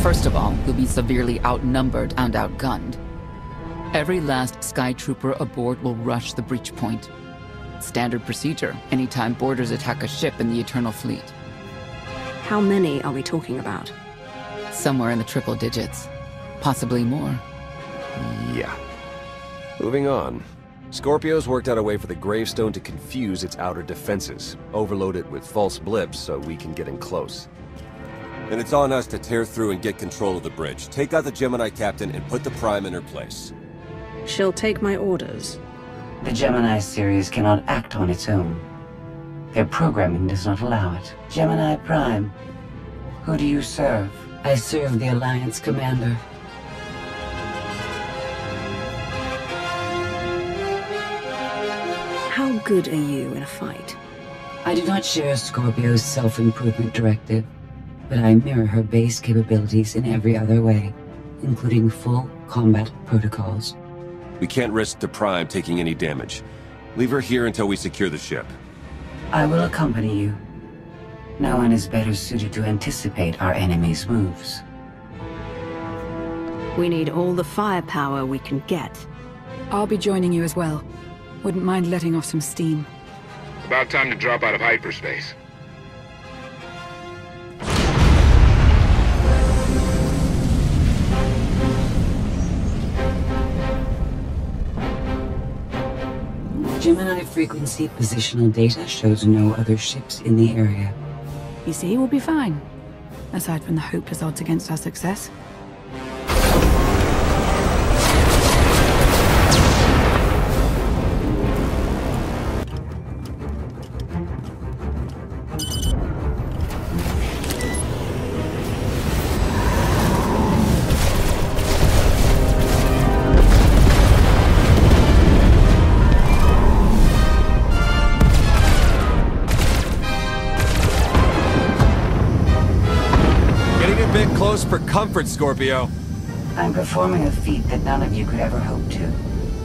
First of all, you'll be severely outnumbered and outgunned. Every last Sky Trooper aboard will rush the breach point. Standard procedure, anytime boarders attack a ship in the Eternal Fleet. How many are we talking about? Somewhere in the triple digits. Possibly more. Yeah. Moving on. Scorpio's worked out a way for the gravestone to confuse its outer defenses, overload it with false blips so we can get in close. Then it's on us to tear through and get control of the bridge. Take out the Gemini captain and put the Prime in her place. She'll take my orders. The Gemini series cannot act on its own. Their programming does not allow it. Gemini Prime, who do you serve? I serve the Alliance Commander. How good are you in a fight? I do not share Scorpio's self-improvement directive, but I mirror her base capabilities in every other way, including full combat protocols. We can't risk the Prime taking any damage. Leave her here until we secure the ship. I will accompany you. No one is better suited to anticipate our enemy's moves. We need all the firepower we can get. I'll be joining you as well. Wouldn't mind letting off some steam. About time to drop out of hyperspace. Gemini frequency positional data shows no other ships in the area. You see, we'll be fine. Aside from the hopeless odds against our success. For comfort, Scorpio. I'm performing a feat that none of you could ever hope to.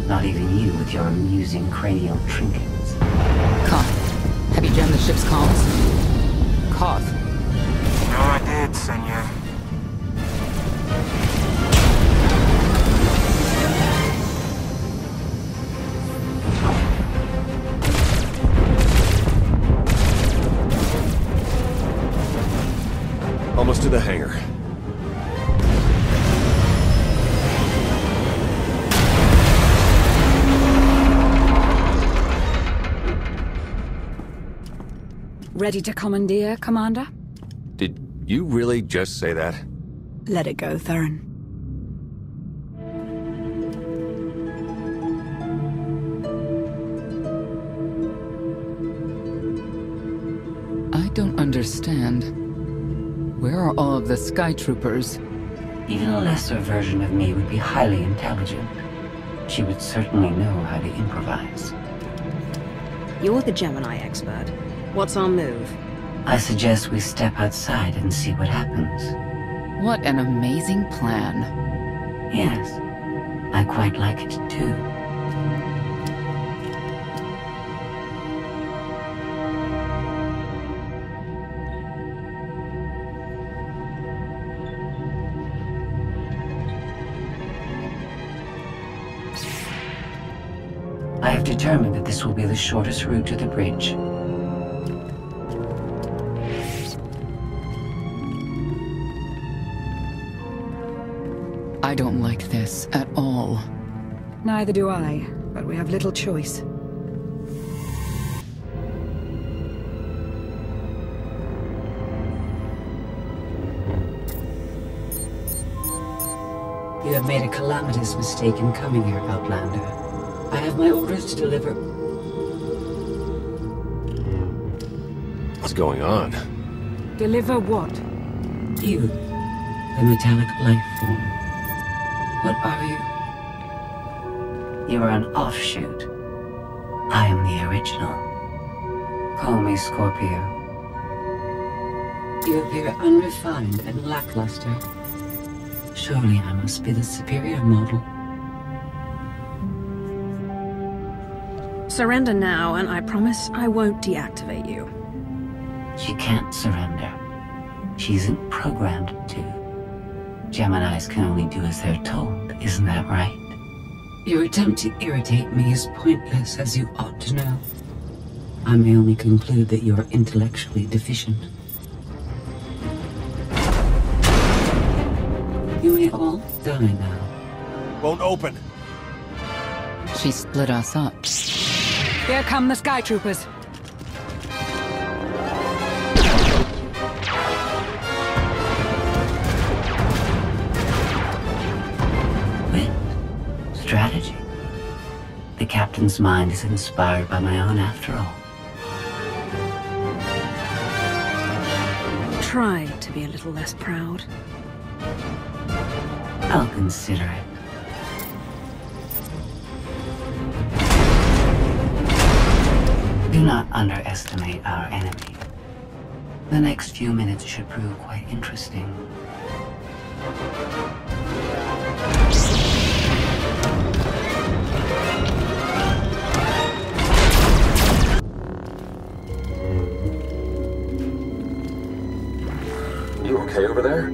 Not even you with your amusing cranial trinkets. Koth, have you jammed the ship's comms? Koth. No, I did, senor. Almost to the hangar. Ready to commandeer, Commander? Did you really just say that? Let it go, Theron. I don't understand. Where are all of the Sky Troopers? Even a lesser version of me would be highly intelligent. She would certainly know how to improvise. You're the Gemini expert. What's our move? I suggest we step outside and see what happens. What an amazing plan. Yes, I quite like it too. I have determined that this will be the shortest route to the bridge. I don't like this at all. Neither do I, but we have little choice. You have made a calamitous mistake in coming here, Outlander. I have my orders to deliver. What's going on? Deliver what? You, the metallic life form. What are you? You are an offshoot. I am the original. Call me Scorpio. You appear unrefined and lackluster. Surely I must be the superior model. Surrender now, and I promise I won't deactivate you. She can't surrender. She isn't programmed to. Geminis can only do as they're told, isn't that right? Your attempt to irritate me is pointless, as you ought to know. I may only conclude that you're intellectually deficient. You may all die now. Won't open. She split us up. Here come the Sky Troopers. Wit, strategy. The captain's mind is inspired by my own after all. Try to be a little less proud. I'll consider it. Do not underestimate our enemy. The next few minutes should prove quite interesting. You okay over there?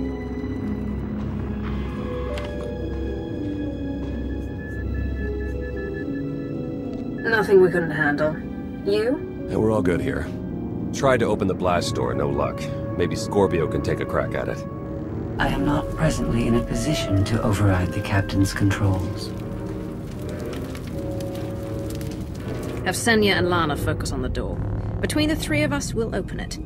Nothing we couldn't handle. You? Yeah, we're all good here. Tried to open the blast door, no luck. Maybe Scorpio can take a crack at it. I am not presently in a position to override the captain's controls. Have Senya and Lana focus on the door. Between the three of us, we'll open it.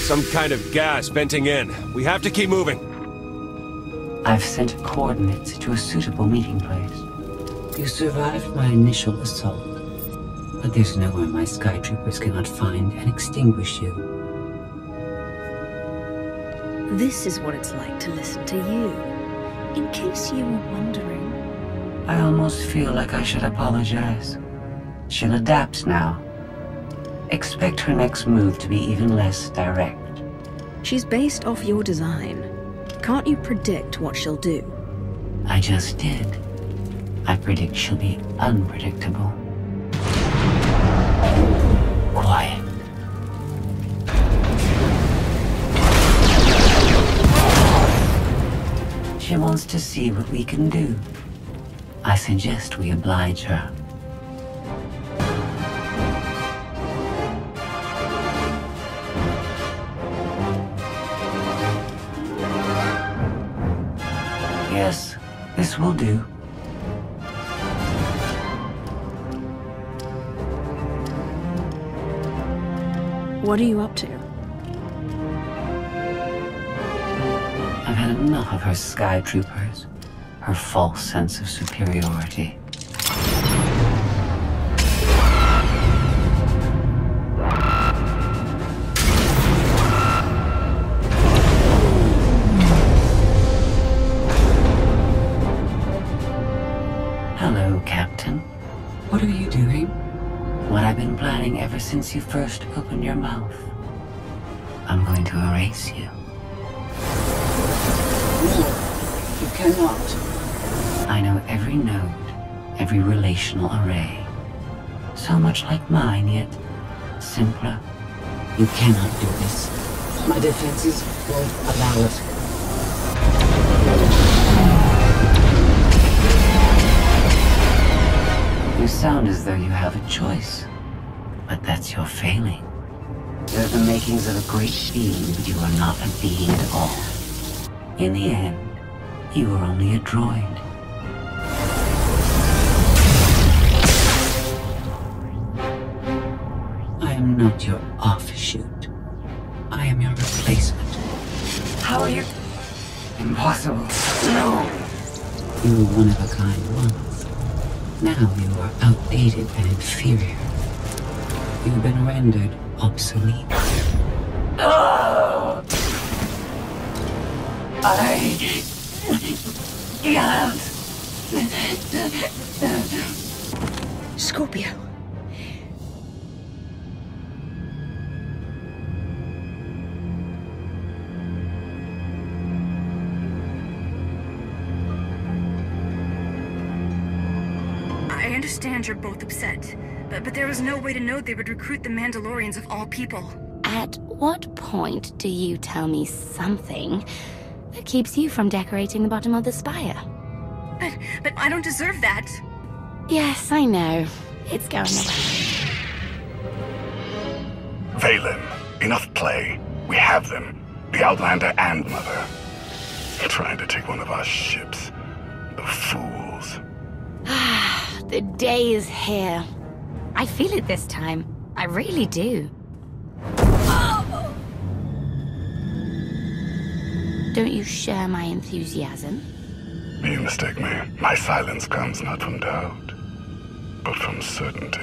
Some kind of gas venting in. We have to keep moving. I've sent coordinates to a suitable meeting place. You survived my initial assault, but there's nowhere my Sky Troopers cannot find and extinguish you. This is what it's like to listen to you. In case you were wondering. I almost feel like I should apologize. She'll adapt now. Expect her next move to be even less direct. She's based off your design. Can't you predict what she'll do? I just did. I predict she'll be unpredictable. Quiet. She wants to see what we can do. I suggest we oblige her. Yes, this will do. What are you up to? I've had enough of her Sky Troopers, her false sense of superiority. Hello, Captain. What are you doing? What I've been planning ever since you first opened your mouth. I'm going to erase you. No, you cannot. I know every node, every relational array. So much like mine, yet simpler. You cannot do this. My defenses won't allow it. You sound as though you have a choice, but that's your failing. You're the makings of a great being, but you are not a being at all. In the end, you are only a droid. I am not your offshoot. I am your replacement. How are you? Impossible. No! You were one of a kind once. Now you are outdated and inferior. You've been rendered obsolete. Oh! I can't. Scorpio. I understand you're both upset, but there was no way to know they would recruit the Mandalorians of all people. At what point do you tell me something that keeps you from decorating the bottom of the spire? But I don't deserve that. Yes, I know. It's going away. Valen, enough play. We have them. The Outlander and Mother. Trying to take one of our ships. The fools. The day is here. I feel it this time. I really do. Don't you share my enthusiasm? You mistake me. My silence comes not from doubt, but from certainty.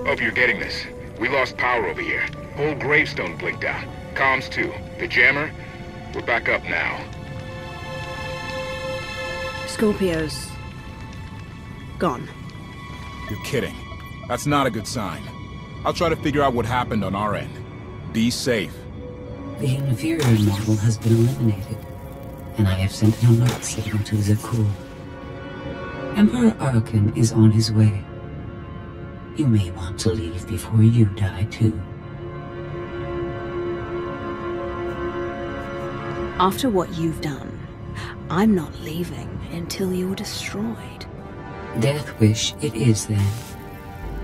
Hope you're getting this. We lost power over here. Whole gravestone blinked out. Comms too. The jammer? We're back up now. Scorpio's gone. You're kidding. That's not a good sign. I'll try to figure out what happened on our end. Be safe. The inferior model has been eliminated, and I have sent an alert signal to Zakur. Emperor Arkan is on his way. You may want to leave before you die, too. After what you've done, I'm not leaving until you're destroyed. Death wish it is, then.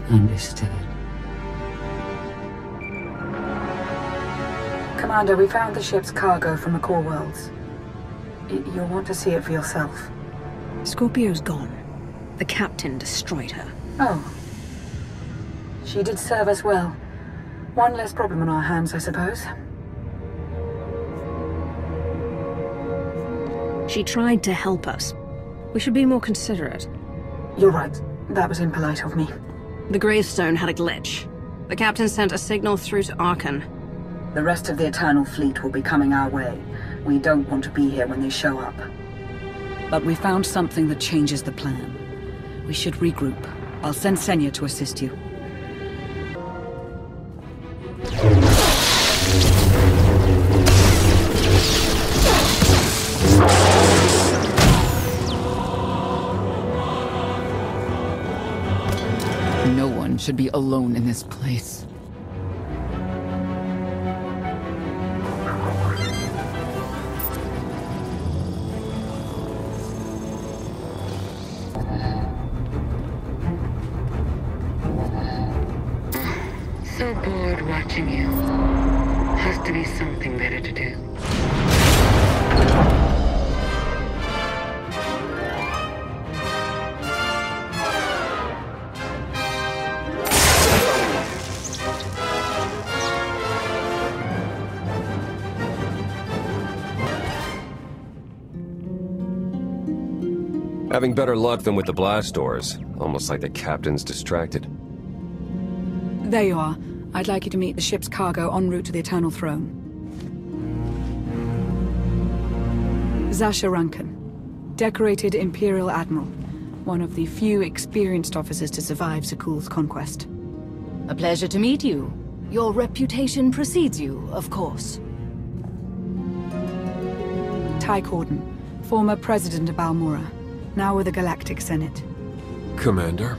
Understood. Commander, we found the ship's cargo from the core worlds. You'll want to see it for yourself. Scorpio's gone. The captain destroyed her. Oh. She did serve us well. One less problem on our hands, I suppose. She tried to help us. We should be more considerate. You're right. That was impolite of me. The gravestone had a glitch. The captain sent a signal through to Arkan. The rest of the Eternal Fleet will be coming our way. We don't want to be here when they show up. But we found something that changes the plan. We should regroup. I'll send Senya to assist you. No one should be alone in this place. So bored watching you. Has to be something better to do. Having better luck than with the blast doors. Almost like the captain's distracted. There you are. I'd like you to meet the ship's cargo en route to the Eternal Throne. Zasha Rankin, decorated Imperial Admiral. One of the few experienced officers to survive Zakul's conquest. A pleasure to meet you. Your reputation precedes you, of course. Ty Corden, former President of Balmora, now with the Galactic Senate. Commander?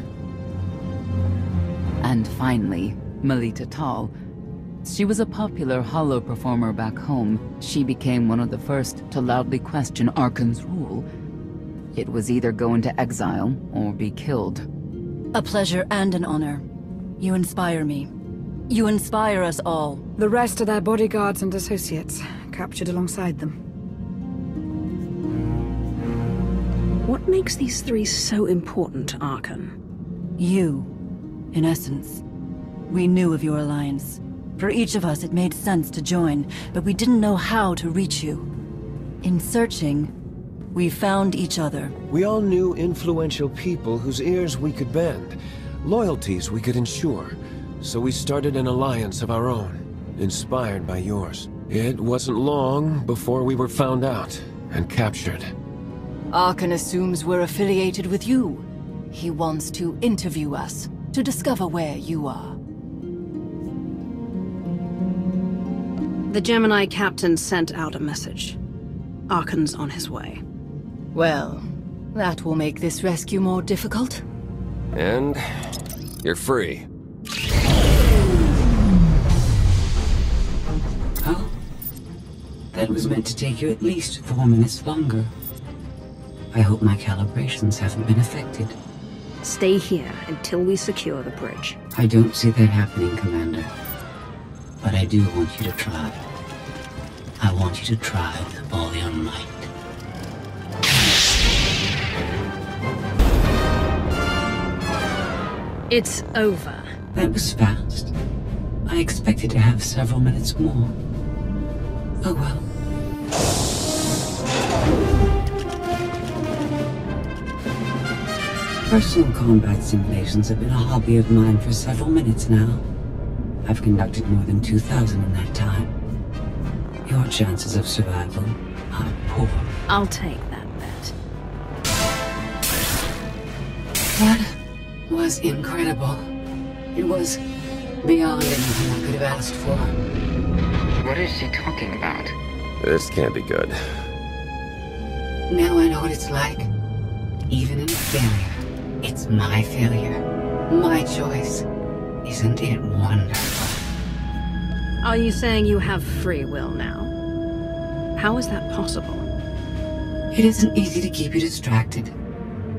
And finally, Melita Tal. She was a popular holo performer back home. She became one of the first to loudly question Arkan's rule. It was either go into exile or be killed. A pleasure and an honor. You inspire me. You inspire us all. The rest are their bodyguards and associates, captured alongside them. What makes these three so important to Arkan? You, in essence. We knew of your alliance. For each of us, it made sense to join, but we didn't know how to reach you. In searching, we found each other. We all knew influential people whose ears we could bend, loyalties we could ensure. So we started an alliance of our own, inspired by yours. It wasn't long before we were found out and captured. Arkan assumes we're affiliated with you. He wants to interview us, to discover where you are. The Gemini captain sent out a message. Arkan's on his way. Well, That will make this rescue more difficult. And you're free. Oh? That was meant to take you at least 4 minutes longer. I hope my calibrations haven't been affected. Stay here until we secure the bridge. I don't see that happening, Commander. But I do want you to try. I want you to try with all your might. It's over. That was fast. I expected to have several minutes more. Oh well. Personal combat simulations have been a hobby of mine for several minutes now. I've conducted more than 2,000 in that time. Your chances of survival are poor. I'll take that bet. That was incredible. It was beyond anything I could have asked for. What is she talking about? This can't be good. Now I know what it's like. Even in failure, it's my failure. My choice. Isn't it wonderful? Are you saying you have free will now? How is that possible? It isn't easy to keep you distracted.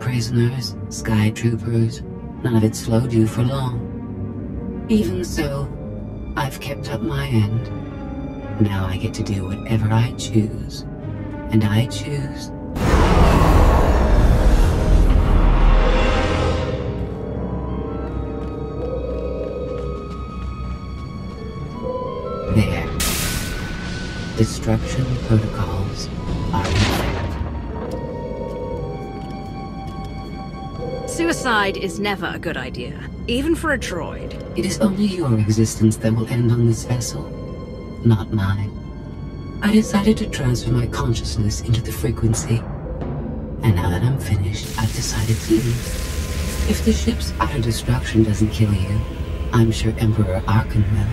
Prisoners, sky troopers, none of it slowed you for long. Even so, I've kept up my end. Now I get to do whatever I choose. And I choose... There. Destruction protocols are in effect. Suicide is never a good idea, even for a droid. It is only your existence that will end on this vessel, not mine. I decided to transfer my consciousness into the frequency. And now that I'm finished, I've decided to leave. If the ship's utter destruction doesn't kill you, I'm sure Emperor Arkan will.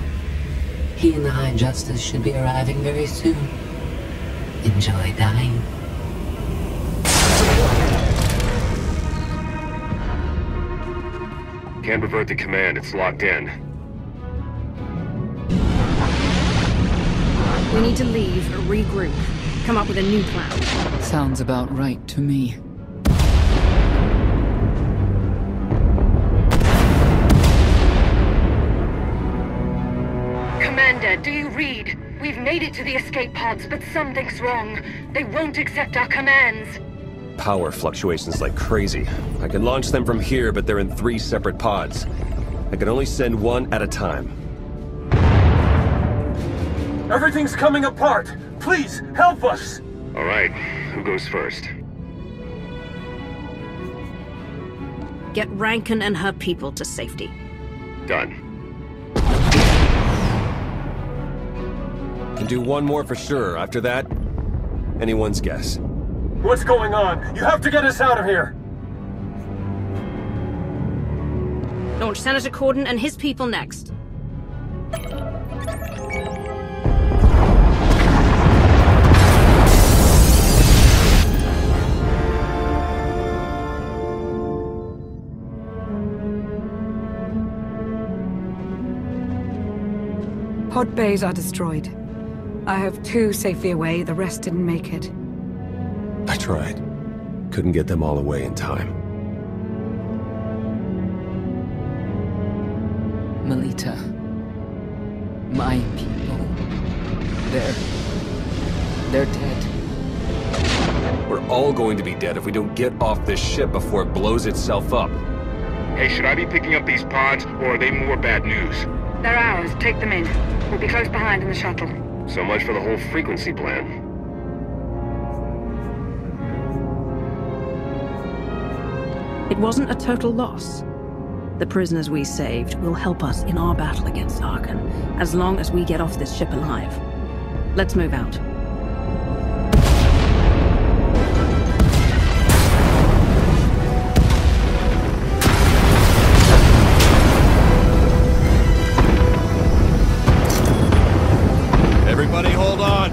He and the High Justice should be arriving very soon. Enjoy dying. Can't revert the command, it's locked in. We need to leave, regroup, come up with a new plan. Sounds about right to me. Commander, do you read? We've made it to the escape pods, but something's wrong. They won't accept our commands. Power fluctuations like crazy. I can launch them from here, but they're in 3 separate pods. I can only send one at a time. Everything's coming apart! Please, help us! All right, who goes first? Get Rankin and her people to safety. Done. Can do one more for sure. After that, anyone's guess. What's going on? You have to get us out of here! Launch Senator Corden and his people next. Pod bays are destroyed. I have 2 safely away, the rest didn't make it. I tried. Couldn't get them all away in time. Melita. My people. They're dead. We're all going to be dead if we don't get off this ship before it blows itself up. Hey, should I be picking up these pods, or are they more bad news? They're ours. Take them in. We'll be close behind in the shuttle. So much for the whole frequency plan. It wasn't a total loss. The prisoners we saved will help us in our battle against Arkan, as long as we get off this ship alive. Let's move out. Everybody hold on!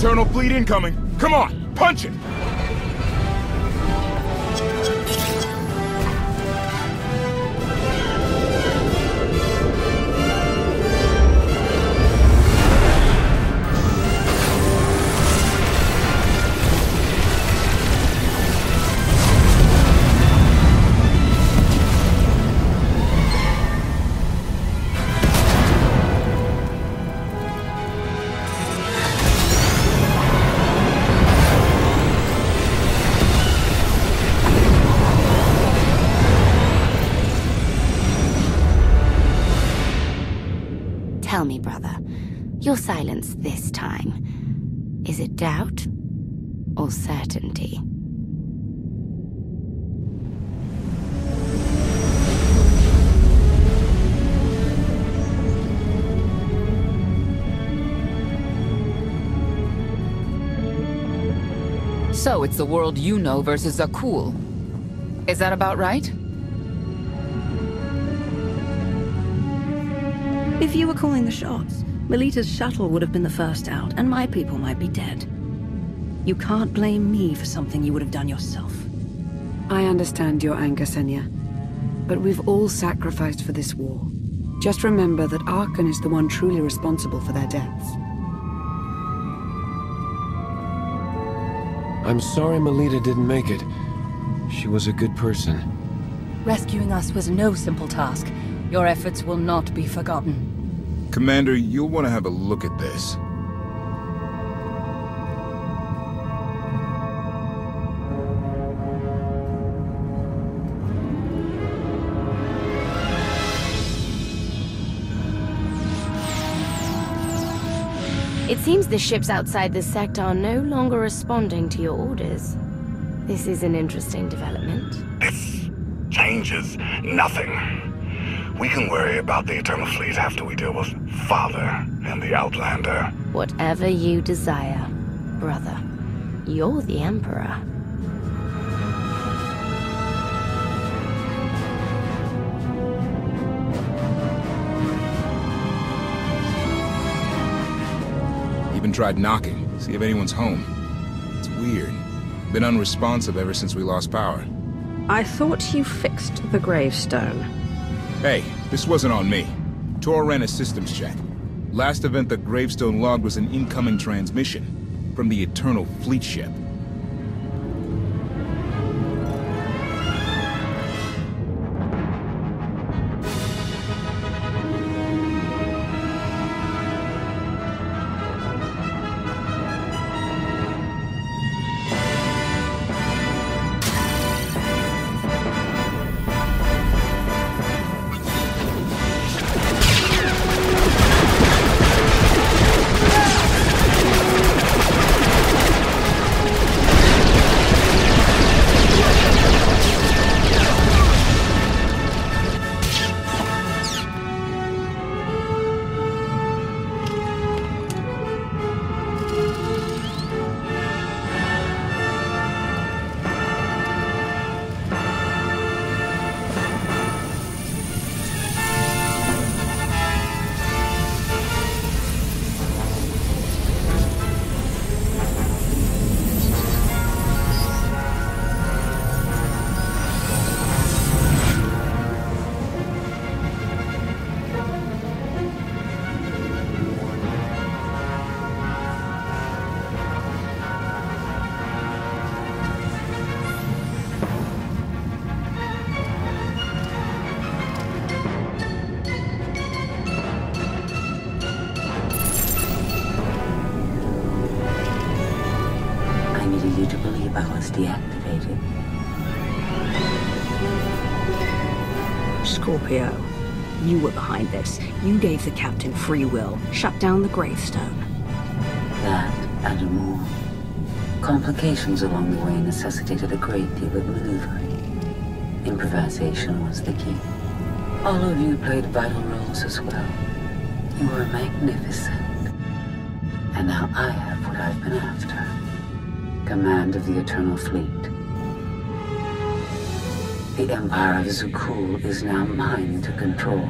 Eternal Fleet incoming! Come on, punch it! Tell me, brother, your silence this time, is it doubt or certainty? So it's the world you know versus Zakul. Is that about right? If you were calling the shots, Melita's shuttle would have been the first out, and my people might be dead. You can't blame me for something you would have done yourself. I understand your anger, Senya. But we've all sacrificed for this war. Just remember that Arkan is the one truly responsible for their deaths. I'm sorry Melita didn't make it. She was a good person. Rescuing us was no simple task. Your efforts will not be forgotten. Commander, you'll want to have a look at this. It seems the ships outside this sector are no longer responding to your orders. This is an interesting development. This changes nothing. We can worry about the Eternal Fleet after we deal with Father and the Outlander. Whatever you desire, brother. You're the Emperor. Even tried knocking, see if anyone's home. It's weird. Been unresponsive ever since we lost power. I thought you fixed the gravestone. Hey, this wasn't on me. Tor ran a systems check. Last event the gravestone logged was an incoming transmission from the Eternal Fleet ship. You to believe I was deactivated. Scorpio, you were behind this. You gave the captain free will, shut down the gravestone. That and more. Complications along the way necessitated a great deal of maneuvering. Improvisation was the key. All of you played vital roles as well. You were magnificent. And now I have what I've been after. Command of the Eternal Fleet. The Empire of Zakul is now mine to control.